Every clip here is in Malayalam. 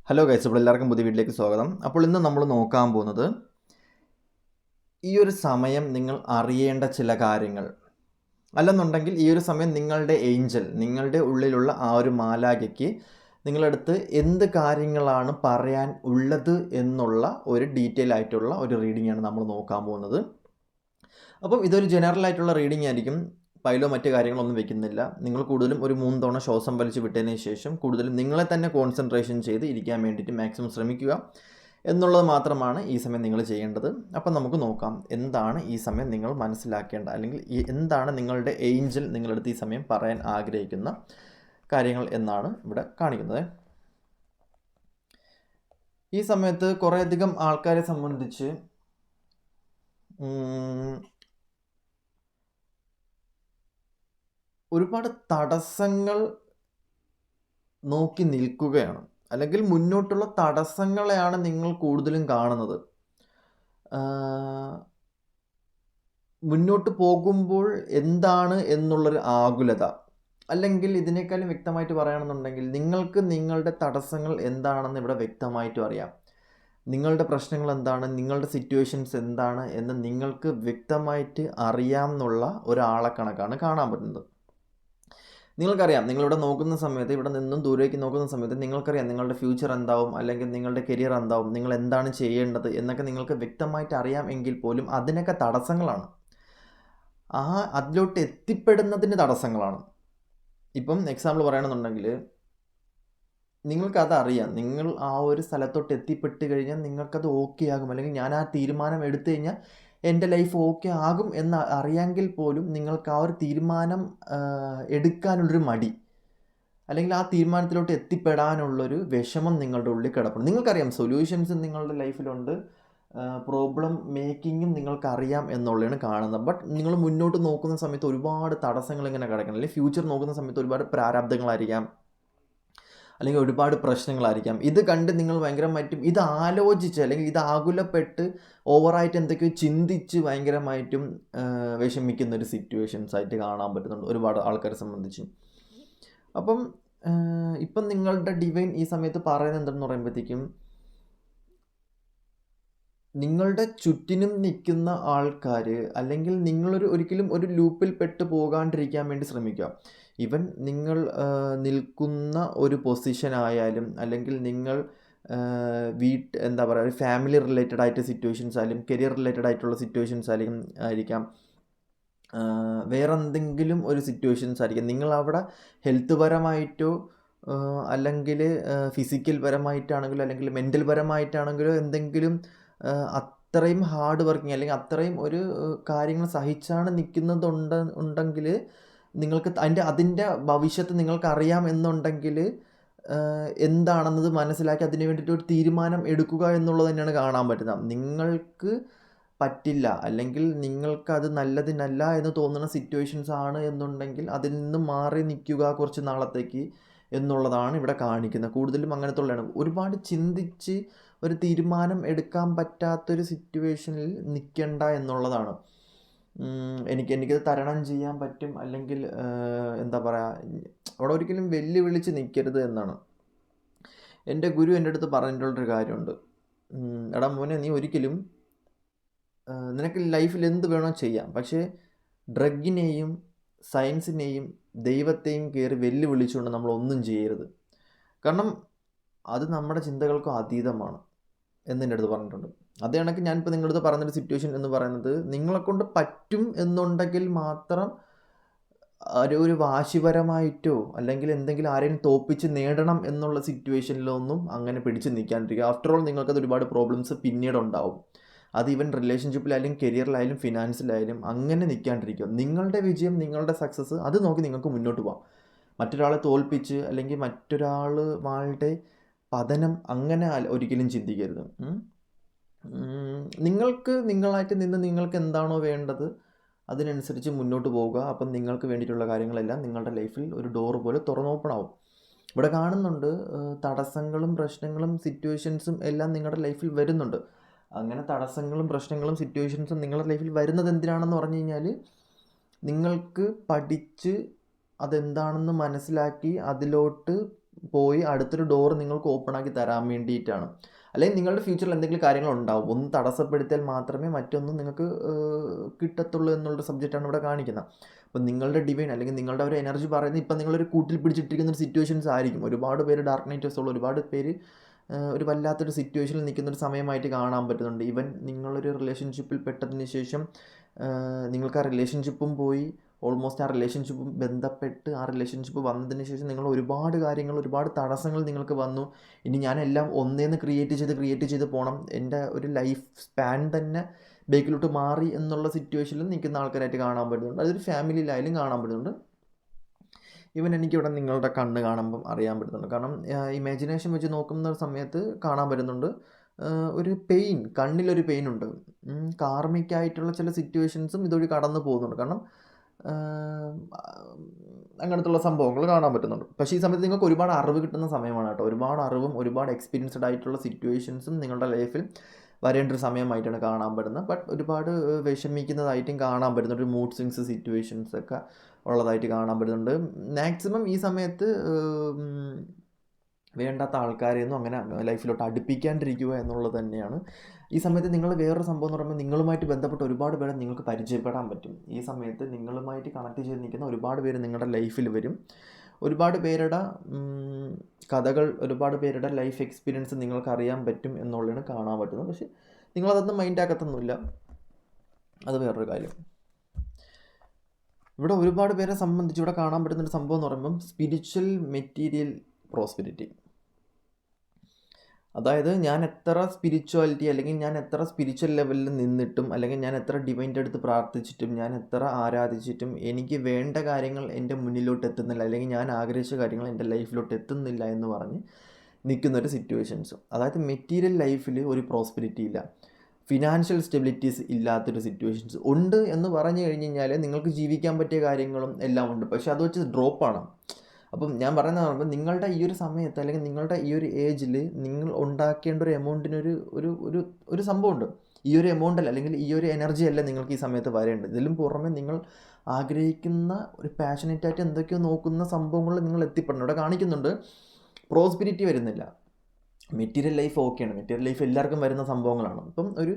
ഹലോ ഗൈസ്, ഇപ്പോൾ എല്ലാവർക്കും പുതിയ വീട്ടിലേക്ക് സ്വാഗതം. അപ്പോൾ ഇന്ന് നമ്മൾ നോക്കാൻ പോകുന്നത് ഈ ഒരു സമയം നിങ്ങൾ അറിയേണ്ട ചില കാര്യങ്ങൾ, അല്ലെന്നുണ്ടെങ്കിൽ ഈ ഒരു സമയം നിങ്ങളുടെ ഏഞ്ചൽ, നിങ്ങളുടെ ഉള്ളിലുള്ള ആ ഒരു മാലാഖയ്ക്ക് നിങ്ങളടുത്ത് എന്ത് കാര്യങ്ങളാണ് പറയാൻ ഉള്ളത് എന്നുള്ള ഒരു ഡീറ്റെയിൽ ആയിട്ടുള്ള ഒരു റീഡിംഗ് ആണ് നമ്മൾ നോക്കാൻ പോകുന്നത്. അപ്പം ഇതൊരു ജനറൽ ആയിട്ടുള്ള റീഡിംഗ് ആയിരിക്കും. ഫയലോ മറ്റു കാര്യങ്ങളൊന്നും വെക്കുന്നില്ല. നിങ്ങൾ കൂടുതലും ഒരു 3 തവണ ശ്വാസം വലിച്ച് വിട്ടതിന് ശേഷം കൂടുതലും നിങ്ങളെ തന്നെ കോൺസെൻട്രേഷൻ ചെയ്ത് ഇരിക്കാൻ വേണ്ടിയിട്ട് മാക്സിമം ശ്രമിക്കുക എന്നുള്ളത് മാത്രമാണ് ഈ സമയം നിങ്ങൾ ചെയ്യേണ്ടത്. അപ്പം നമുക്ക് നോക്കാം എന്താണ് ഈ സമയം നിങ്ങൾ മനസ്സിലാക്കേണ്ട, അല്ലെങ്കിൽ എന്താണ് നിങ്ങളുടെ ഏഞ്ചൽ നിങ്ങളടുത്ത് ഈ സമയം പറയാൻ ആഗ്രഹിക്കുന്ന കാര്യങ്ങൾ എന്നാണ് ഇവിടെ കാണിക്കുന്നത്. ഈ സമയത്ത് കുറേയധികം ആൾക്കാരെ സംബന്ധിച്ച് ഒരുപാട് തടസ്സങ്ങൾ നോക്കി നിൽക്കുകയാണ്, അല്ലെങ്കിൽ മുന്നോട്ടുള്ള തടസ്സങ്ങളെയാണ് നിങ്ങൾ കൂടുതലും കാണുന്നത്. മുന്നോട്ട് പോകുമ്പോൾ എന്താണ് എന്നുള്ളൊരു ആകുലത, അല്ലെങ്കിൽ ഇതിനേക്കാളും വ്യക്തമായിട്ട് പറയുകയാണെന്നുണ്ടെങ്കിൽ നിങ്ങൾക്ക് നിങ്ങളുടെ തടസ്സങ്ങൾ എന്താണെന്ന് ഇവിടെ വ്യക്തമായിട്ടും അറിയാം. നിങ്ങളുടെ പ്രശ്നങ്ങൾ എന്താണ്, നിങ്ങളുടെ സിറ്റുവേഷൻസ് എന്താണ് എന്ന് നിങ്ങൾക്ക് വ്യക്തമായിട്ട് അറിയാം എന്നുള്ള ഒരാളെ കണക്കാണ് കാണാൻ പറ്റുന്നത്. നിങ്ങൾക്കറിയാം, നിങ്ങളിവിടെ നോക്കുന്ന സമയത്ത്, ഇവിടെ നിന്നും ദൂരേക്ക് നോക്കുന്ന സമയത്ത് നിങ്ങൾക്കറിയാം നിങ്ങളുടെ ഫ്യൂച്ചർ എന്താവും, അല്ലെങ്കിൽ നിങ്ങളുടെ കരിയർ എന്താവും, നിങ്ങൾ എന്താണ് ചെയ്യേണ്ടത് എന്നൊക്കെ നിങ്ങൾക്ക് വ്യക്തമായിട്ട് അറിയാം. എങ്കിൽ പോലും അതിനൊക്കെ തടസ്സങ്ങളാണ്, അതിലോട്ട് എത്തിപ്പെടുന്നതിന് തടസ്സങ്ങളാണ്. ഇപ്പം എക്സാമ്പിൾ പറയുകയാണെന്നുണ്ടെങ്കിൽ നിങ്ങൾക്കത് അറിയാം, നിങ്ങൾ ആ ഒരു സ്ഥലത്തോട്ട് എത്തിപ്പെട്ട് കഴിഞ്ഞാൽ നിങ്ങൾക്കത് ഓക്കെ ആകും, അല്ലെങ്കിൽ ഞാൻ ആ തീരുമാനം എടുത്തു കഴിഞ്ഞാൽ എൻ്റെ ലൈഫ് ഓക്കെ ആകും എന്ന് അറിയാമെങ്കിൽ പോലും നിങ്ങൾക്ക് ആ ഒരു തീരുമാനം എടുക്കാനുള്ളൊരു മടി, അല്ലെങ്കിൽ ആ തീരുമാനത്തിലോട്ട് എത്തിപ്പെടാനുള്ളൊരു വിഷമം നിങ്ങളുടെ ഉള്ളിൽ കിടപ്പുണ്ട്. നിങ്ങൾക്കറിയാം സൊല്യൂഷൻസ് നിങ്ങളുടെ ലൈഫിലുണ്ട്, പ്രോബ്ലം മേക്കിങ്ങും നിങ്ങൾക്കറിയാം എന്നുള്ളതാണ് കാണുന്നത്. ബട്ട് നിങ്ങൾ മുന്നോട്ട് നോക്കുന്ന സമയത്ത് ഒരുപാട് തടസ്സങ്ങൾ ഇങ്ങനെ കിടക്കണം, അല്ലെങ്കിൽ ഫ്യൂച്ചർ നോക്കുന്ന സമയത്ത് ഒരുപാട് പ്രാരാബ്ദങ്ങളായിരിക്കാം, അല്ലെങ്കിൽ ഒരുപാട് പ്രശ്നങ്ങളായിരിക്കാം. ഇത് കണ്ട് നിങ്ങൾ ഭയങ്കരമായിട്ടും ഇത് ആലോചിച്ച്, അല്ലെങ്കിൽ ഇത് ആകുലപ്പെട്ട് ഓവറായിട്ട് എന്തൊക്കെയോ ചിന്തിച്ച് ഭയങ്കരമായിട്ടും വിഷമിക്കുന്ന ഒരു സിറ്റുവേഷൻസ് ആയിട്ട് കാണാൻ പറ്റുന്നുണ്ട് ഒരുപാട് ആൾക്കാരെ സംബന്ധിച്ച്. അപ്പം ഇപ്പം നിങ്ങളുടെ ഡിവൈൻ ഈ സമയത്ത് പറയുന്നത് എന്തെന്ന് പറയുമ്പോഴത്തേക്കും, നിങ്ങളുടെ ചുറ്റിനും നിൽക്കുന്ന ആൾക്കാർ, അല്ലെങ്കിൽ നിങ്ങളൊരു ഒരിക്കലും ഒരു ലൂപ്പിൽ പെട്ട് പോകാണ്ടിരിക്കാൻ വേണ്ടി ശ്രമിക്കുക. ഇവൻ നിങ്ങൾ നിൽക്കുന്ന ഒരു പൊസിഷൻ ആയാലും, അല്ലെങ്കിൽ നിങ്ങൾ എന്താ പറയുക, ഒരു ഫാമിലി റിലേറ്റഡ് ആയിട്ട് സിറ്റുവേഷൻസ് ആയാലും, കരിയർ റിലേറ്റഡ് ആയിട്ടുള്ള സിറ്റുവേഷൻസ് ആയിരിക്കാം, വേറെ എന്തെങ്കിലും ഒരു സിറ്റുവേഷൻസ് ആയിരിക്കും. നിങ്ങളവിടെ ഹെൽത്ത് പരമായിട്ടോ അല്ലെങ്കിൽ ഫിസിക്കൽ പരമായിട്ടാണെങ്കിലോ, അല്ലെങ്കിൽ മെൻ്റൽ പരമായിട്ടാണെങ്കിലോ എന്തെങ്കിലും അത്രയും ഹാർഡ് വർക്കിംഗ്, അല്ലെങ്കിൽ അത്രയും ഒരു കാര്യങ്ങൾ സഹിച്ചാണ് ഉണ്ടെങ്കിൽ നിങ്ങൾക്ക് അതിൻ്റെ ഭവിഷ്യത്ത് നിങ്ങൾക്ക് അറിയാം എന്നുണ്ടെങ്കിൽ എന്താണെന്നത് മനസ്സിലാക്കി അതിന് വേണ്ടിയിട്ട് ഒരു തീരുമാനം എടുക്കുക എന്നുള്ളത് തന്നെയാണ് കാണാൻ പറ്റുന്നത്. നിങ്ങൾക്ക് പറ്റില്ല, അല്ലെങ്കിൽ നിങ്ങൾക്കത് നല്ലതിനല്ല എന്ന് തോന്നുന്ന സിറ്റുവേഷൻസ് ആണ് എന്നുണ്ടെങ്കിൽ അതിൽ നിന്ന് മാറി നിൽക്കുക കുറച്ച് നാളത്തേക്ക് എന്നുള്ളതാണ് ഇവിടെ കാണിക്കുന്നത്. കൂടുതലും അങ്ങനത്തെ ഉള്ളതാണ്. ഒരുപാട് ചിന്തിച്ച് ഒരു തീരുമാനം എടുക്കാൻ പറ്റാത്തൊരു സിറ്റുവേഷനിൽ നിൽക്കേണ്ട എന്നുള്ളതാണ്. എനിക്കത് തരണം ചെയ്യാൻ പറ്റും, അല്ലെങ്കിൽ എന്താ പറയുക, അവിടെ ഒരിക്കലും വെല്ലുവിളിച്ച് നിൽക്കരുത് എന്നാണ് എൻ്റെ ഗുരു എൻ്റെ അടുത്ത് പറഞ്ഞിട്ടുള്ളൊരു കാര്യമുണ്ട്. എടാ മോനെ, നീ ഒരിക്കലും നിനക്ക് ലൈഫിൽ എന്ത് വേണോ ചെയ്യാം, പക്ഷേ ഡ്രഗിനെയും സയൻസിനെയും ദൈവത്തെയും കയറി വെല്ലുവിളിച്ചുകൊണ്ട് നമ്മളൊന്നും ചെയ്യരുത്. കാരണം അത് നമ്മുടെ ചിന്തകൾക്കും അതീതമാണ് എന്നെൻ്റെ അടുത്ത് പറഞ്ഞിട്ടുണ്ട്. അതേ കണക്ക് ഞാനിപ്പോൾ നിങ്ങളുടെ അടുത്ത് പറഞ്ഞൊരു സിറ്റുവേഷൻ എന്ന് പറയുന്നത്, നിങ്ങളെക്കൊണ്ട് പറ്റും എന്നുണ്ടെങ്കിൽ മാത്രം ഒരു വാശിപരമായിട്ടോ, അല്ലെങ്കിൽ എന്തെങ്കിലും ആരെയും തോപ്പിച്ച് നേടണം എന്നുള്ള സിറ്റുവേഷനിലൊന്നും അങ്ങനെ പിടിച്ച് നിൽക്കാണ്ടിരിക്കുക. ആഫ്റ്റർ ഓൾ നിങ്ങൾക്കത് ഒരുപാട് പ്രോബ്ലംസ് പിന്നീട് ഉണ്ടാവും. അത് ഈവൻ റിലേഷൻഷിപ്പിലായാലും കരിയറിലായാലും ഫിനാൻസിലായാലും അങ്ങനെ നിൽക്കാണ്ടിരിക്കുക. നിങ്ങളുടെ വിജയം, നിങ്ങളുടെ സക്സസ് അത് നോക്കി നിങ്ങൾക്ക് മുന്നോട്ട് പോകാം. മറ്റൊരാളെ തോൽപ്പിച്ച്, അല്ലെങ്കിൽ മറ്റൊരാളുടെ പതനം അങ്ങനെ ഒരിക്കലും ചിന്തിക്കരുത്. നിങ്ങൾക്ക് നിങ്ങളായിട്ട് നിന്ന് നിങ്ങൾക്ക് എന്താണോ വേണ്ടത് അതിനനുസരിച്ച് മുന്നോട്ട് പോവുക. അപ്പം നിങ്ങൾക്ക് വേണ്ടിയിട്ടുള്ള കാര്യങ്ങളെല്ലാം നിങ്ങളുടെ ലൈഫിൽ ഒരു ഡോർ പോലെ ഓപ്പൺ ആവും. ഇവിടെ കാണുന്നുണ്ട് തടസ്സങ്ങളും പ്രശ്നങ്ങളും സിറ്റുവേഷൻസും എല്ലാം നിങ്ങളുടെ ലൈഫിൽ വരുന്നുണ്ട്. അങ്ങനെ തടസ്സങ്ങളും പ്രശ്നങ്ങളും സിറ്റുവേഷൻസും നിങ്ങളുടെ ലൈഫിൽ വരുന്നത് എന്തിനാണെന്ന് പറഞ്ഞു കഴിഞ്ഞാൽ, നിങ്ങൾക്ക് പഠിച്ച് അതെന്താണെന്ന് മനസ്സിലാക്കി അതിലോട്ട് പോയി അടുത്തൊരു ഡോർ നിങ്ങൾക്ക് ഓപ്പൺ ആക്കി തരാൻ വേണ്ടിയിട്ടാണ്. അല്ലെങ്കിൽ നിങ്ങളുടെ ഫ്യൂച്ചറിൽ എന്തെങ്കിലും കാര്യങ്ങൾ ഉണ്ടാവും, ഒന്ന് തടസ്സപ്പെടുത്തിയാൽ മാത്രമേ മറ്റൊന്നും നിങ്ങൾക്ക് കിട്ടത്തുള്ളൂ എന്നുള്ളൊരു സബ്ജക്റ്റാണ് ഇവിടെ കാണിക്കുന്നത്. അപ്പോൾ നിങ്ങളുടെ ഡിവൈൻ അല്ലെങ്കിൽ നിങ്ങളുടെ ഒരു എനർജി പറയുന്നത് ഇപ്പം നിങ്ങളൊരു കൂട്ടിൽ പിടിച്ചിട്ടിരിക്കുന്ന ഒരു സിറ്റുവേഷൻസ് ആയിരിക്കും. ഒരുപാട് പേര് ഡാർക്ക് നൈറ്റേഴ്സ് ഉള്ള ഒരുപാട് പേര് ഒരു വല്ലാത്തൊരു സിറ്റുവേഷനിൽ നിൽക്കുന്നൊരു സമയമായിട്ട് കാണാൻ പറ്റുന്നുണ്ട്. ഈവൻ നിങ്ങളൊരു റിലേഷൻഷിപ്പിൽ പെട്ടതിന് ശേഷം നിങ്ങൾക്ക് ആ റിലേഷൻഷിപ്പും പോയി, ഓൾമോസ്റ്റ് ആ റിലേഷൻഷിപ്പും ബന്ധപ്പെട്ട് ആ റിലേഷൻഷിപ്പ് വന്നതിന് ശേഷം നിങ്ങൾ ഒരുപാട് കാര്യങ്ങൾ, ഒരുപാട് തടസ്സങ്ങൾ നിങ്ങൾക്ക് വന്നു. ഇനി ഞാനെല്ലാം ഒന്നേന്ന് ക്രിയേറ്റ് ചെയ്ത് പോകണം, എൻ്റെ ഒരു ലൈഫ് സ്പാൻ തന്നെ ബേക്കിലോട്ട് മാറി എന്നുള്ള സിറ്റുവേഷനിൽ നിൽക്കുന്ന ആൾക്കാരായിട്ട് കാണാൻ പറ്റുന്നുണ്ട്. അതൊരു ഫാമിലിയിലായാലും കാണാൻ പറ്റുന്നുണ്ട്. ഈവൻ എനിക്കിവിടെ നിങ്ങളുടെ കണ്ണ് കാണുമ്പം അറിയാൻ പറ്റുന്നുണ്ട്. കാരണം ഇമാജിനേഷൻ വെച്ച് നോക്കുന്ന സമയത്ത് കാണാൻ പറ്റുന്നുണ്ട് ഒരു പെയിൻ, കണ്ണിലൊരു പെയിൻ ഉണ്ട്. കാർമിക്കായിട്ടുള്ള ചില സിറ്റുവേഷൻസും ഇതുവഴി കടന്നു പോകുന്നുണ്ട്. കാരണം അങ്ങനത്തുള്ള സംഭവങ്ങൾ കാണാൻ പറ്റുന്നുണ്ട്. പക്ഷേ ഈ സമയത്ത് നിങ്ങൾക്ക് ഒരുപാട് അറിവ് കിട്ടുന്ന സമയമാണ് കേട്ടോ. ഒരുപാട് അറിവും ഒരുപാട് എക്സ്പീരിയൻസ്ഡ് ആയിട്ടുള്ള സിറ്റുവേഷൻസും നിങ്ങളുടെ ലൈഫിൽ വരേണ്ട ഒരു സമയമായിട്ടാണ് കാണാൻ പറ്റുന്നത്. ബട്ട് ഒരുപാട് വിഷമിക്കുന്നതായിട്ടും കാണാൻ പറ്റുന്നുണ്ട്. ഒരു മൂഡ് സ്വിങ്സ് സിറ്റുവേഷൻസ് ഒക്കെ ഉള്ളതായിട്ട് കാണാൻ പറ്റുന്നുണ്ട്. മാക്സിമം ഈ സമയത്ത് വേണ്ടാത്ത ആൾക്കാരെയൊന്നും അങ്ങനെ ലൈഫിലോട്ട് അടുപ്പിക്കാണ്ടിരിക്കുക എന്നുള്ളത് തന്നെയാണ്. ഈ സമയത്ത് നിങ്ങൾ വേറൊരു സംഭവം എന്ന് പറയുമ്പോൾ നിങ്ങളുമായിട്ട് ബന്ധപ്പെട്ട ഒരുപാട് പേരെ നിങ്ങൾക്ക് പരിചയപ്പെടാൻ പറ്റും. ഈ സമയത്ത് നിങ്ങളുമായിട്ട് കണക്ട് ചെയ്ത് നിൽക്കുന്ന ഒരുപാട് പേര് നിങ്ങളുടെ ലൈഫിൽ വരും. ഒരുപാട് പേരുടെ കഥകൾ, ഒരുപാട് പേരുടെ ലൈഫ് എക്സ്പീരിയൻസ് നിങ്ങൾക്ക് അറിയാൻ പറ്റും എന്നുള്ളതാണ് കാണാൻ പറ്റുന്നത്. പക്ഷേ നിങ്ങളതൊന്നും മൈൻഡാക്കത്തൊന്നുമില്ല, അത് വേറൊരു കാര്യം. ഇവിടെ ഒരുപാട് പേരെ സംബന്ധിച്ച് ഇവിടെ കാണാൻ പറ്റുന്നൊരു സംഭവം എന്ന് പറയുമ്പം സ്പിരിച്വൽ മെറ്റീരിയൽ പ്രോസ്പെരിറ്റി. അതായത് ഞാൻ എത്ര സ്പിരിച്വാലിറ്റി അല്ലെങ്കിൽ ഞാൻ എത്ര സ്പിരിച്വൽ ലെവലിൽ നിന്നിട്ടും അല്ലെങ്കിൽ ഞാൻ എത്ര ഡിവൈൻ്റെ അടുത്ത് പ്രാർത്ഥിച്ചിട്ടും ഞാൻ എത്ര ആരാധിച്ചിട്ടും എനിക്ക് വേണ്ട കാര്യങ്ങൾ എൻ്റെ മുന്നിലോട്ട് എത്തുന്നില്ല, അല്ലെങ്കിൽ ഞാൻ ആഗ്രഹിച്ച കാര്യങ്ങൾ എൻ്റെ ലൈഫിലോട്ട് എത്തുന്നില്ല എന്ന് പറഞ്ഞ് നിൽക്കുന്നൊരു സിറ്റുവേഷൻസ്. അതായത് മെറ്റീരിയൽ ലൈഫിൽ ഒരു പ്രോസ്പെരിറ്റി ഇല്ല, ഫിനാൻഷ്യൽ സ്റ്റെബിലിറ്റീസ് ഇല്ലാത്തൊരു സിറ്റുവേഷൻസ് ഉണ്ട് എന്ന് പറഞ്ഞു കഴിഞ്ഞ് കഴിഞ്ഞാൽ നിങ്ങൾക്ക് ജീവിക്കാൻ പറ്റിയ കാര്യങ്ങളും എല്ലാം ഉണ്ട്, പക്ഷെ അത് വെച്ച് ഡ്രോപ്പാണ്. അപ്പം ഞാൻ പറയുന്നത് പറയുമ്പോൾ നിങ്ങളുടെ ഈ ഒരു സമയത്ത് അല്ലെങ്കിൽ നിങ്ങളുടെ ഈ ഒരു ഏജിൽ നിങ്ങൾ ഉണ്ടാക്കേണ്ട ഒരു എമൗണ്ടിനൊരു ഒരു ഒരു ഒരു സംഭവമുണ്ട്. ഈ ഒരു എമൗണ്ടല്ല അല്ലെങ്കിൽ ഈ ഒരു എനർജി അല്ല നിങ്ങൾക്ക് ഈ സമയത്ത് വരേണ്ടത്. ഇതിലും പുറമെ നിങ്ങൾ ആഗ്രഹിക്കുന്ന ഒരു പാഷനേറ്റായിട്ട് എന്തൊക്കെയോ നോക്കുന്ന സംഭവങ്ങൾ നിങ്ങൾ എത്തിപ്പെടണം. ഇവിടെ കാണിക്കുന്നുണ്ട് പ്രോസ്പിരിറ്റി വരുന്നില്ല. മെറ്റീരിയൽ ലൈഫ് ഓക്കെയാണ്, മെറ്റീരിയൽ ലൈഫ് എല്ലാവർക്കും വരുന്ന സംഭവങ്ങളാണ്. ഇപ്പം ഒരു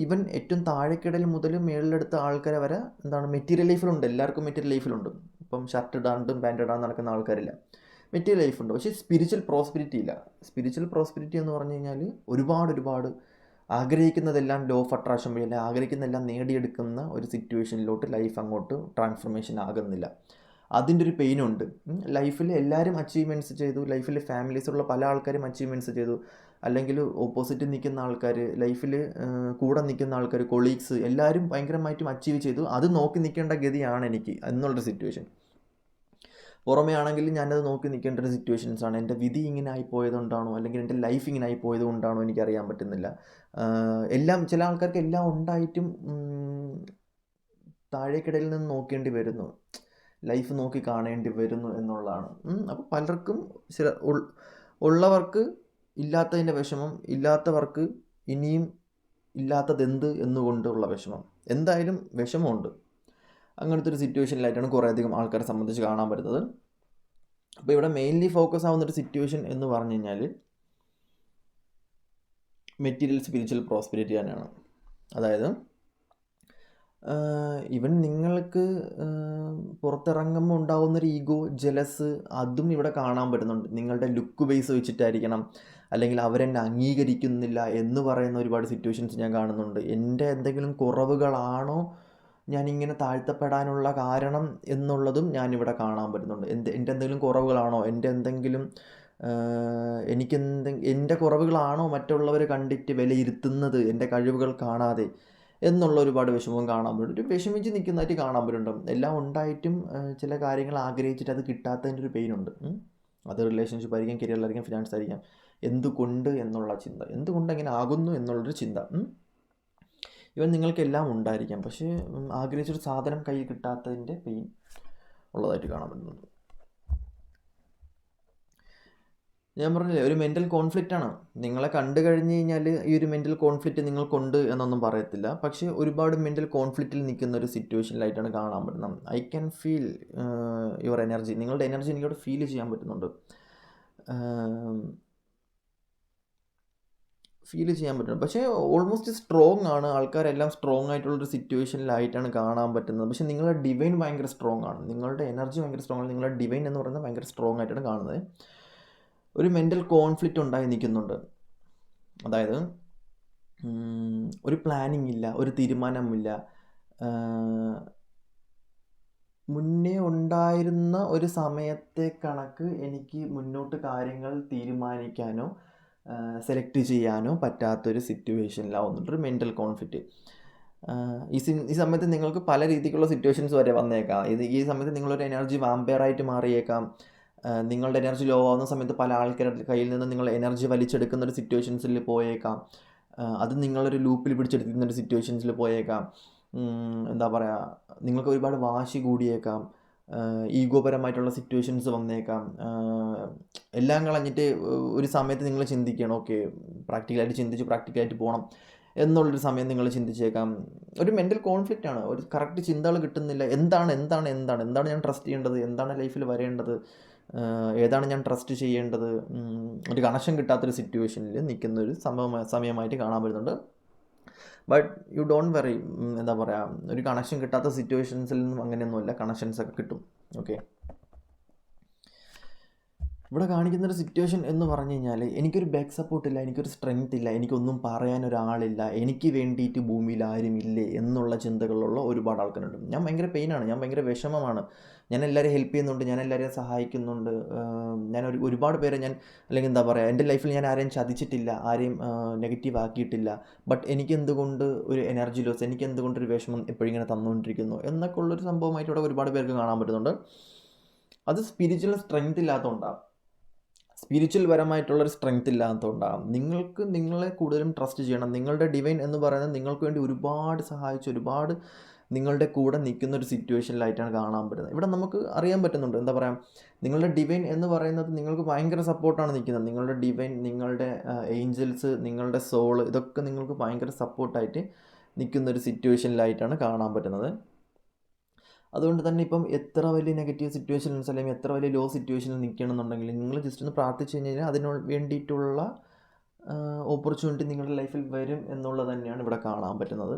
ഈവൻ ഏറ്റവും താഴെക്കിടയിൽ മുതൽ മേളിലെടുത്ത ആൾക്കാരെ വരെ എന്താണ് മെറ്റീരിയൽ ലൈഫിലുണ്ട്, എല്ലാവർക്കും മെറ്റീരിയൽ ലൈഫിലുണ്ട്. ഇപ്പം ഷർട്ട് ഇടാണ്ടും പാൻറ് ഇടാണ്ട് നടക്കുന്ന ആൾക്കാരില്ല, മെറ്റീരിയൽ ലൈഫുണ്ട്. പക്ഷേ സ്പിരിച്വൽ പ്രോസ്പെരിറ്റി ഇല്ല. സ്പിരിച്വൽ പ്രോസ്പെരിറ്റി എന്ന് പറഞ്ഞു കഴിഞ്ഞാൽ ഒരുപാട് ആഗ്രഹിക്കുന്നതെല്ലാം ലോ ഓഫ് അട്രാക്ഷൻ വഴി അല്ലെങ്കിൽ ആഗ്രഹിക്കുന്നതെല്ലാം നേടിയെടുക്കുന്ന ഒരു സിറ്റുവേഷനിലോട്ട് ലൈഫ് അങ്ങോട്ട് ട്രാൻസ്ഫർമേഷൻ ആകുന്നില്ല. അതിൻ്റെ ഒരു പെയിനുണ്ട്. ലൈഫിൽ എല്ലാവരും അച്ചീവ്മെൻറ്റ്സ് ചെയ്തു, ലൈഫിൽ ഫാമിലീസുള്ള പല ആൾക്കാരും അച്ചീവ്മെൻറ്റ്സ് ചെയ്തു, അല്ലെങ്കിൽ ഓപ്പോസിറ്റ് നിൽക്കുന്ന ആൾക്കാർ, ലൈഫിൽ കൂടെ നിൽക്കുന്ന ആൾക്കാർ, കൊളീഗ്സ് എല്ലാവരും ഭയങ്കരമായിട്ടും അച്ചീവ് ചെയ്തു. അത് നോക്കി നിൽക്കേണ്ട ഗതിയാണ് എനിക്ക് എന്നുള്ളൊരു സിറ്റുവേഷൻ. പുറമേ ആണെങ്കിൽ ഞാനത് നോക്കി നിൽക്കേണ്ട ഒരു സിറ്റുവേഷൻസാണ്. എൻ്റെ വിധി ഇങ്ങനെ ആയിപ്പോയതുകൊണ്ടാണോ അല്ലെങ്കിൽ എൻ്റെ ലൈഫ് ഇങ്ങനെ ആയിപ്പോയത് കൊണ്ടാണോ എനിക്കറിയാൻ പറ്റുന്നില്ല. എല്ലാം ചില ആൾക്കാർക്ക് എല്ലാം ഉണ്ടായിട്ടും താഴേക്കിടയിൽ നിന്ന് നോക്കേണ്ടി വരുന്നു, ലൈഫ് നോക്കി കാണേണ്ടി വരുന്നു എന്നുള്ളതാണ്. അപ്പോൾ പലർക്കും ചില ഉള്ളവർക്ക് ഇല്ലാത്തതിൻ്റെ വിഷമം, ഇല്ലാത്തവർക്ക് ഇനിയും ഇല്ലാത്തതെന്ത് എന്നുകൊണ്ടുള്ള വിഷമം, എന്തായാലും വിഷമമുണ്ട്. അങ്ങനത്തെ ഒരു സിറ്റുവേഷനിലായിട്ടാണ് കുറേയധികം ആൾക്കാരെ സംബന്ധിച്ച് കാണാൻ പറ്റുന്നത്. അപ്പോൾ ഇവിടെ മെയിൻലി ഫോക്കസ് ആവുന്നൊരു സിറ്റുവേഷൻ എന്ന് പറഞ്ഞു കഴിഞ്ഞാൽ മെറ്റീരിയൽ സ്പിരിച്വൽ പ്രോസ്പെരിറ്റി തന്നെയാണ്. അതായത് ഈവൻ നിങ്ങൾക്ക് പുറത്തിറങ്ങുമ്പോൾ ഉണ്ടാകുന്നൊരു ഈഗോ, ജലസ്, അതും ഇവിടെ കാണാൻ പറ്റുന്നുണ്ട്. നിങ്ങളുടെ ലുക്ക് ബേസ് വെച്ചിട്ടായിരിക്കണം, അല്ലെങ്കിൽ അവരെന്നെ അംഗീകരിക്കുന്നില്ല എന്ന് പറയുന്ന ഒരുപാട് സിറ്റുവേഷൻസ് ഞാൻ കാണുന്നുണ്ട്. എൻ്റെ എന്തെങ്കിലും കുറവുകളാണോ ഞാനിങ്ങനെ താഴ്ത്തപ്പെടാനുള്ള കാരണം എന്നുള്ളതും ഞാനിവിടെ കാണാൻ പറ്റുന്നുണ്ട്. എൻ്റെ എന്തെങ്കിലും കുറവുകളാണോ, എൻ്റെ കുറവുകളാണോ മറ്റുള്ളവർ കണ്ടിട്ട് വിലയിരുത്തുന്നത്, എൻ്റെ കഴിവുകൾ കാണാതെ എന്നുള്ള ഒരുപാട് വിഷമവും കാണാൻ പറ്റും. ഒരു വിഷമിച്ച് നിൽക്കുന്നതായിട്ട് കാണാൻ പറ്റുന്നുണ്ട്. എല്ലാം ഉണ്ടായിട്ടും ചില കാര്യങ്ങൾ ആഗ്രഹിച്ചിട്ട് അത് കിട്ടാത്തതിൻ്റെ ഒരു പെയിനുണ്ട്. അത് റിലേഷൻഷിപ്പ് ആയിരിക്കാം, കരിയറിലായിരിക്കാം, ഫിനാൻസ് ആയിരിക്കാം. എന്തുകൊണ്ട് എന്നുള്ള ചിന്ത, എന്തുകൊണ്ട് അങ്ങനെ ആകുന്നു എന്നുള്ളൊരു ചിന്ത. ഇവൻ നിങ്ങൾക്കെല്ലാം ഉണ്ടായിരിക്കാം, പക്ഷേ ആഗ്രഹിച്ചൊരു സാധനം കയ്യിൽ കിട്ടാത്തതിൻ്റെ പെയിൻ ഉള്ളതായിട്ട് കാണാൻ പറ്റുന്നുണ്ട്. ഞാൻ പറഞ്ഞില്ലേ, ഒരു മെൻ്റൽ കോൺഫ്ലിക്റ്റാണ്. നിങ്ങളെ കണ്ടു കഴിഞ്ഞ് കഴിഞ്ഞാൽ ഈ ഒരു മെൻ്റൽ കോൺഫ്ലിക്റ്റ് നിങ്ങൾക്കുണ്ട് എന്നൊന്നും പറയത്തില്ല, പക്ഷേ ഒരുപാട് മെൻ്റൽ കോൺഫ്ലിക്റ്റിൽ നിൽക്കുന്ന ഒരു സിറ്റുവേഷനിലായിട്ടാണ് കാണാൻ പറ്റുന്നത്. I can feel your energy, നിങ്ങളുടെ എനർജി എനിക്കവിടെ ഫീൽ ചെയ്യാൻ പറ്റുന്നുണ്ട്. ഫീൽ ചെയ്യാൻ പറ്റും. പക്ഷേ ഓൾമോസ്റ്റ് സ്ട്രോങ് ആണ്. ആൾക്കാരെല്ലാം സ്ട്രോങ് ആയിട്ടുള്ളൊരു സിറ്റുവേഷനിലായിട്ടാണ് കാണാൻ പറ്റുന്നത്. പക്ഷേ നിങ്ങളുടെ ഡിവൈൻ ഭയങ്കര സ്ട്രോങ് ആണ്. നിങ്ങളുടെ എനർജി ഭയങ്കര സ്ട്രോങ് ആണ്. നിങ്ങളുടെ ഡിവൈൻ എന്ന് പറയുന്നത് ഭയങ്കര സ്ട്രോങ് ആയിട്ടാണ് കാണുന്നത്. ഒരു മെൻ്റൽ കോൺഫ്ലിക്റ്റ് ഉണ്ടായി നിൽക്കുന്നുണ്ട്. അതായത് ഒരു പ്ലാനിങ് ഇല്ല, ഒരു തീരുമാനമില്ല. മുന്നേ ഉണ്ടായിരുന്ന ഒരു സമയത്തെ കണക്ക് എനിക്ക് മുന്നോട്ട് കാര്യങ്ങൾ തീരുമാനിക്കാനോ സെലക്ട് ചെയ്യാനോ പറ്റാത്തൊരു സിറ്റുവേഷനിലാവുന്നുണ്ട്. ഒരു മെൻ്റൽ കോൺഫ്ലിക്റ്റ്. ഈ സമയത്ത് നിങ്ങൾക്ക് പല രീതിക്കുള്ള സിറ്റുവേഷൻസ് വരെ വന്നേക്കാം. ഈ സമയത്ത് നിങ്ങളൊരു എനർജി വാമ്പയറായിട്ട് മാറിയേക്കാം. നിങ്ങളുടെ എനർജി ലോ ആവുന്ന സമയത്ത് പല ആൾക്കാരുടെ കയ്യിൽ നിന്ന് നിങ്ങൾ എനർജി വലിച്ചെടുക്കുന്ന ഒരു സിറ്റുവേഷൻസിൽ പോയേക്കാം. അത് നിങ്ങളൊരു ലൂപ്പിൽ പിടിച്ചെടുക്കുന്ന ഒരു സിറ്റുവേഷൻസിൽ പോയേക്കാം. എന്താ പറയുക, നിങ്ങൾക്ക് ഒരുപാട് വാശി കൂടിയേക്കാം. ഈഗോപരമായിട്ടുള്ള സിറ്റുവേഷൻസ് വന്നേക്കാം. എല്ലാം കളഞ്ഞിട്ട് ഒരു സമയത്ത് നിങ്ങൾ ചിന്തിക്കണം, ഓക്കെ പ്രാക്ടിക്കലായിട്ട് പോകണം എന്നുള്ളൊരു സമയം നിങ്ങൾ ചിന്തിച്ചേക്കാം. ഒരു മെൻ്റൽ കോൺഫ്ലിക്റ്റ് ആണ്. ഒരു കറക്റ്റ് ചിന്തകൾ കിട്ടുന്നില്ല. എന്താണ് ഞാൻ ട്രസ്റ്റ് ചെയ്യേണ്ടത്, എന്താണ് ലൈഫിൽ വരേണ്ടത്, ഏതാണ് ഞാൻ ട്രസ്റ്റ് ചെയ്യേണ്ടത്, ഒരു കണക്ഷൻ കിട്ടാത്തൊരു സിറ്റുവേഷനിൽ നിൽക്കുന്ന ഒരു സമയമായിട്ട് കാണാൻ പറ്റുന്നുണ്ട്. ബട്ട് യു ഡോണ്ട് വെറി, എന്താ പറയുക, ഒരു കണക്ഷൻ കിട്ടാത്ത സിറ്റുവേഷൻസിൽ നിന്നും അങ്ങനെയൊന്നുമില്ല, കണക്ഷൻസൊക്കെ കിട്ടും. ഓക്കെ, ഇവിടെ കാണിക്കുന്നൊരു സിറ്റുവേഷൻ എന്ന് പറഞ്ഞു കഴിഞ്ഞാൽ എനിക്കൊരു ബാക്ക് സപ്പോർട്ടില്ല, എനിക്കൊരു സ്ട്രെങ്ത് ഇല്ല, എനിക്കൊന്നും പറയാനൊരാളില്ല, എനിക്ക് വേണ്ടിയിട്ട് ഭൂമിയിൽ ആരും ഇല്ലേ എന്നുള്ള ചിന്തകളുള്ള ഒരുപാട് ആൾക്കാരുണ്ട്. ഞാൻ ഭയങ്കര പെയിനാണ്, ഞാൻ ഭയങ്കര വിഷമമാണ്. ഞാൻ എല്ലാവരെയും ഹെൽപ്പ് ചെയ്യുന്നുണ്ട്, ഞാൻ എല്ലാവരെയും സഹായിക്കുന്നുണ്ട്. ഞാൻ ഒരുപാട് പേരെ അല്ലെങ്കിൽ എന്താ പറയുക, എൻ്റെ ലൈഫിൽ ഞാൻ ആരെയും ചതിച്ചിട്ടില്ല, ആരെയും നെഗറ്റീവ് ആക്കിയിട്ടില്ല. ബട്ട് എനിക്കെന്തുകൊണ്ട് ഒരു എനർജി ലോസ്, എനിക്കെന്തുകൊണ്ടൊരു വിഷമം എപ്പോഴും ഇങ്ങനെ തന്നുകൊണ്ടിരിക്കുന്നു എന്നൊക്കെ ഉള്ളൊരു സംഭവമായിട്ട് ഇവിടെ ഒരുപാട് പേർക്ക് കാണാൻ പറ്റുന്നുണ്ട്. അത് സ്പിരിച്വൽ സ്ട്രെങ്ത് ഇല്ലാത്തതുകൊണ്ടാണ്, സ്പിരിച്വൽ പരമായിട്ടുള്ളൊരു സ്ട്രെങ്ത് ഇല്ലാത്തതുകൊണ്ടാണ്. നിങ്ങൾക്ക് നിങ്ങളെ കൂടുതലും ട്രസ്റ്റ് ചെയ്യണം. നിങ്ങളുടെ ഡിവൈൻ എന്ന് പറയുന്നത് നിങ്ങൾക്ക് വേണ്ടി ഒരുപാട് സഹായിച്ച് ഒരുപാട് നിങ്ങളുടെ കൂടെ നിൽക്കുന്ന ഒരു സിറ്റുവേഷനിലായിട്ടാണ് കാണാൻ പറ്റുന്നത്. ഇവിടെ നമുക്ക് അറിയാൻ പറ്റുന്നുണ്ട്, എന്താ പറയുക, നിങ്ങളുടെ ഡിവൈൻ എന്ന് പറയുന്നത് നിങ്ങൾക്ക് ഭയങ്കര സപ്പോർട്ടാണ് നിൽക്കുന്നത്. നിങ്ങളുടെ ഡിവൈൻ, നിങ്ങളുടെ ഏഞ്ചൽസ്, നിങ്ങളുടെ സോള്, ഇതൊക്കെ നിങ്ങൾക്ക് ഭയങ്കര സപ്പോർട്ടായിട്ട് നിൽക്കുന്ന ഒരു സിറ്റുവേഷനിലായിട്ടാണ് കാണാൻ പറ്റുന്നത്. അതുകൊണ്ട് തന്നെ ഇപ്പം എത്ര വലിയ നെഗറ്റീവ് സിറ്റുവേഷൻസ് അല്ലെങ്കിൽ എത്ര വലിയ ലോ സിറ്റുവേഷനിൽ നിൽക്കണമെന്നുണ്ടെങ്കിൽ നിങ്ങൾ ജസ്റ്റ് ഒന്ന് പ്രാർത്ഥിച്ചു കഴിഞ്ഞാൽ അതിന് വേണ്ടിയിട്ടുള്ള ഓപ്പർച്യൂണിറ്റി നിങ്ങളുടെ ലൈഫിൽ വരും എന്നുള്ളത് തന്നെയാണ് ഇവിടെ കാണാൻ പറ്റുന്നത്.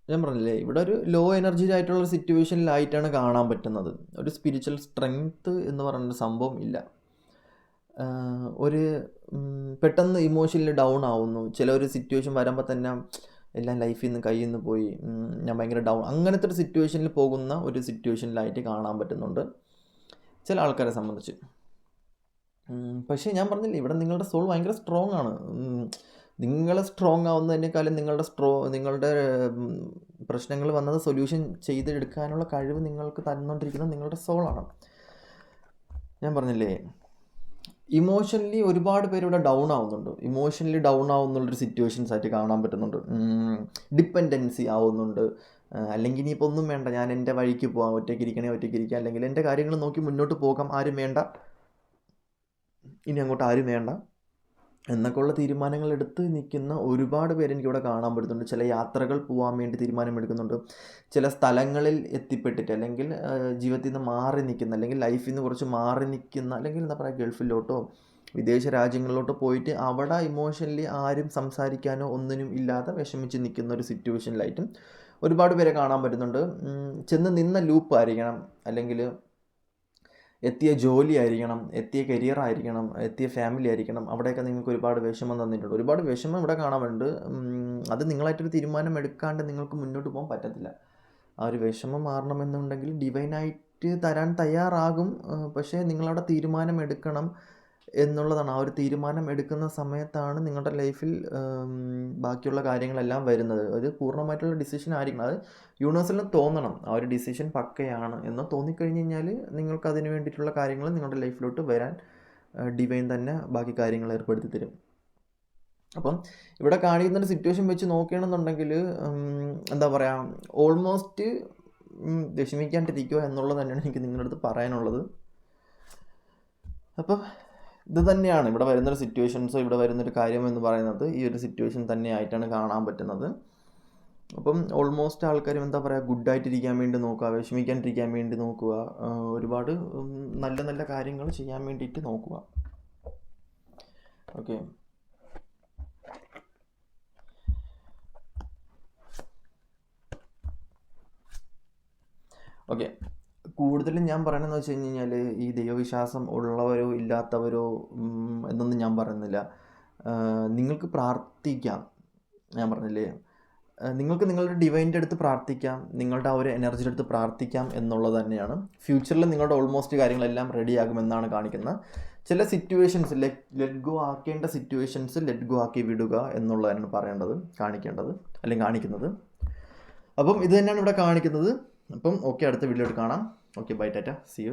ഞാൻ പറഞ്ഞില്ലേ, ഇവിടെ ഒരു ലോ എനർജി ആയിട്ടുള്ള സിറ്റുവേഷനിലായിട്ടാണ് കാണാൻ പറ്റുന്നത്. ഒരു സ്പിരിച്വൽ സ്ട്രെങ്ത് എന്ന് പറയുന്ന സംഭവം ഇല്ല. ഒരു പെട്ടെന്ന് ഇമോഷണലി ഡൗൺ ആവുന്നു. ചില ഒരു സിറ്റുവേഷൻ വരുമ്പോൾ തന്നെ എല്ലാം ലൈഫിൽ നിന്ന് കയ്യിൽ നിന്ന് പോയി, ഞാൻ ഭയങ്കര ഡൗൺ, അങ്ങനത്തെ ഒരു സിറ്റുവേഷനിൽ പോകുന്ന ഒരു സിറ്റുവേഷനിലായിട്ട് കാണാൻ പറ്റുന്നുണ്ട് ചില ആൾക്കാരെ സംബന്ധിച്ച്. പക്ഷേ ഞാൻ പറഞ്ഞില്ലേ, ഇവിടെ നിങ്ങളുടെ സോൾ ഭയങ്കര സ്ട്രോങ് ആണ്. നിങ്ങൾ സ്ട്രോങ് ആവുന്നതിനേക്കാളും നിങ്ങളുടെ പ്രശ്നങ്ങൾ വന്നത് സൊല്യൂഷൻ ചെയ്തെടുക്കാനുള്ള കഴിവ് നിങ്ങൾക്ക് തന്നുകൊണ്ടിരിക്കുന്നത് നിങ്ങളുടെ സോളാണ്. ഞാൻ പറഞ്ഞില്ലേ, ഇമോഷണലി ഒരുപാട് പേര് ഇവിടെ ഡൗൺ ആവുന്നുണ്ട്. ഇമോഷണലി ഡൗൺ ആവുന്നുള്ളൊരു സിറ്റുവേഷൻസ് ആയിട്ട് കാണാൻ പറ്റുന്നുണ്ട്. ഡിപ്പെൻഡൻസി ആവുന്നുണ്ട്. അല്ലെങ്കിൽ ഇനിയിപ്പോൾ ഒന്നും വേണ്ട, ഞാൻ എൻ്റെ വഴിക്ക് പോകാം, ഒറ്റയ്ക്ക് ഇരിക്കുക, അല്ലെങ്കിൽ എൻ്റെ കാര്യങ്ങൾ നോക്കി മുന്നോട്ട് പോകാം, ആരും വേണ്ട, ഇനി അങ്ങോട്ട് ആരും വേണ്ട എന്നൊക്കെ ഉള്ള തീരുമാനങ്ങൾ എടുത്ത് നിൽക്കുന്ന ഒരുപാട് പേര് എനിക്കിവിടെ കാണാൻ പറ്റുന്നുണ്ട്. ചില യാത്രകൾ പോകാൻ വേണ്ടി തീരുമാനമെടുക്കുന്നുണ്ട്. ചില സ്ഥലങ്ങളിൽ എത്തിപ്പെട്ടിട്ട്, അല്ലെങ്കിൽ ജീവിതത്തിൽ നിന്ന് മാറി നിൽക്കുന്ന, അല്ലെങ്കിൽ ലൈഫിൽ നിന്ന് കുറച്ച് മാറി നിൽക്കുന്ന, അല്ലെങ്കിൽ എന്താ പറയുക, ഗൾഫിലോട്ടോ വിദേശ രാജ്യങ്ങളിലോട്ടോ പോയിട്ട് അവിടെ ഇമോഷണലി ആരും സംസാരിക്കാനോ ഒന്നിനും ഇല്ലാതെ വിഷമിച്ച് നിൽക്കുന്ന ഒരു സിറ്റുവേഷനിലായിട്ടും ഒരുപാട് പേരെ കാണാൻ പറ്റുന്നുണ്ട്. ചെന്ന് നിന്ന ലൂപ്പ് ആയിരിക്കണം, അല്ലെങ്കിൽ എത്തിയ ജോലി ആയിരിക്കണം, എത്തിയ കരിയർ ആയിരിക്കണം, എത്തിയ ഫാമിലി ആയിരിക്കണം, അവിടെയൊക്കെ നിങ്ങൾക്ക് ഒരുപാട് വിഷമം തന്നിട്ടുണ്ട്. ഒരുപാട് വിഷമം ഇവിടെ കാണാൻ വേണ്ട. അത് നിങ്ങളായിട്ടൊരു തീരുമാനം എടുക്കാണ്ട് നിങ്ങൾക്ക് മുന്നോട്ട് പോകാൻ പറ്റത്തില്ല. ആ ഒരു വിഷമം മാറണമെന്നുണ്ടെങ്കിൽ ഡിവൈനായിട്ട് തരാൻ തയ്യാറാകും. പക്ഷേ നിങ്ങളവിടെ തീരുമാനം എടുക്കണം എന്നുള്ളതാണ്. ആ ഒരു തീരുമാനം എടുക്കുന്ന സമയത്താണ് നിങ്ങളുടെ ലൈഫിൽ ബാക്കിയുള്ള കാര്യങ്ങളെല്ലാം വരുന്നത്. അത് പൂർണ്ണമായിട്ടുള്ള ഡിസിഷൻ ആയിരിക്കണം. അത് യൂണിവേഴ്സിന് തോന്നണം, ആ ഒരു ഡിസിഷൻ പക്കയാണ് എന്ന് തോന്നിക്കഴിഞ്ഞ് കഴിഞ്ഞാൽ നിങ്ങൾക്ക് അതിന് വേണ്ടിയിട്ടുള്ള കാര്യങ്ങൾ നിങ്ങളുടെ ലൈഫിലോട്ട് വരാൻ ഡിവൈൻ തന്നെ ബാക്കി കാര്യങ്ങൾ ഏർപ്പെടുത്തി തരും. അപ്പം ഇവിടെ കാണിക്കുന്നൊരു സിറ്റുവേഷൻ വെച്ച് നോക്കുകയാണെന്നുണ്ടെങ്കിൽ എന്താ പറയുക, ഓൾമോസ്റ്റ് വിഷമിക്കാണ്ടിരിക്കുക എന്നുള്ളത് തന്നെയാണ് എനിക്ക് നിങ്ങളുടെ അടുത്ത് പറയാനുള്ളത്. അപ്പം ഇത് തന്നെയാണ് ഇവിടെ വരുന്നൊരു സിറ്റുവേഷൻസോ ഇവിടെ വരുന്നൊരു കാര്യം എന്ന് പറയുന്നത്. ഈ ഒരു സിറ്റുവേഷൻ തന്നെയായിട്ടാണ് കാണാൻ പറ്റുന്നത്. അപ്പം ഓൾമോസ്റ്റ് ആൾക്കാരും എന്താ പറയുക, ഗുഡായിട്ടിരിക്കാൻ വേണ്ടി നോക്കുക, വിഷമിക്കാണ്ടിരിക്കാൻ വേണ്ടി നോക്കുക, ഒരുപാട് നല്ല നല്ല കാര്യങ്ങൾ ചെയ്യാൻ വേണ്ടിയിട്ട് നോക്കുക. ഓക്കെ. ഓക്കെ, കൂടുതലും ഞാൻ പറയണമെന്ന് വെച്ച് കഴിഞ്ഞ് കഴിഞ്ഞാൽ ഈ ദൈവവിശ്വാസം ഉള്ളവരോ ഇല്ലാത്തവരോ എന്നൊന്നും ഞാൻ പറയുന്നില്ല. നിങ്ങൾക്ക് പ്രാർത്ഥിക്കാം. ഞാൻ പറഞ്ഞില്ലേ, നിങ്ങൾക്ക് നിങ്ങളുടെ ഡിവൈൻ്റെ അടുത്ത് പ്രാർത്ഥിക്കാം, നിങ്ങളുടെ ആ ഒരു എനർജിയുടെ അടുത്ത് പ്രാർത്ഥിക്കാം എന്നുള്ളത് തന്നെയാണ്. ഫ്യൂച്ചറിൽ നിങ്ങളുടെ ഓൾമോസ്റ്റ് കാര്യങ്ങളെല്ലാം റെഡിയാകുമെന്നാണ് കാണിക്കുന്നത്. ചില സിറ്റുവേഷൻസ് ലെറ്റ് ഗോ ആക്കേണ്ട സിറ്റുവേഷൻസ് ലെറ്റ് ഗോ ആക്കി വിടുക എന്നുള്ളതാണ് പറയേണ്ടത്, കാണിക്കേണ്ടത്, അല്ലെങ്കിൽ കാണിക്കുന്നത്. അപ്പം ഇത് തന്നെയാണ് ഇവിടെ കാണിക്കുന്നത്. അപ്പം ഓക്കെ, അടുത്ത വീഡിയോയിൽ കാണാം. Okay, bye, tata, see U.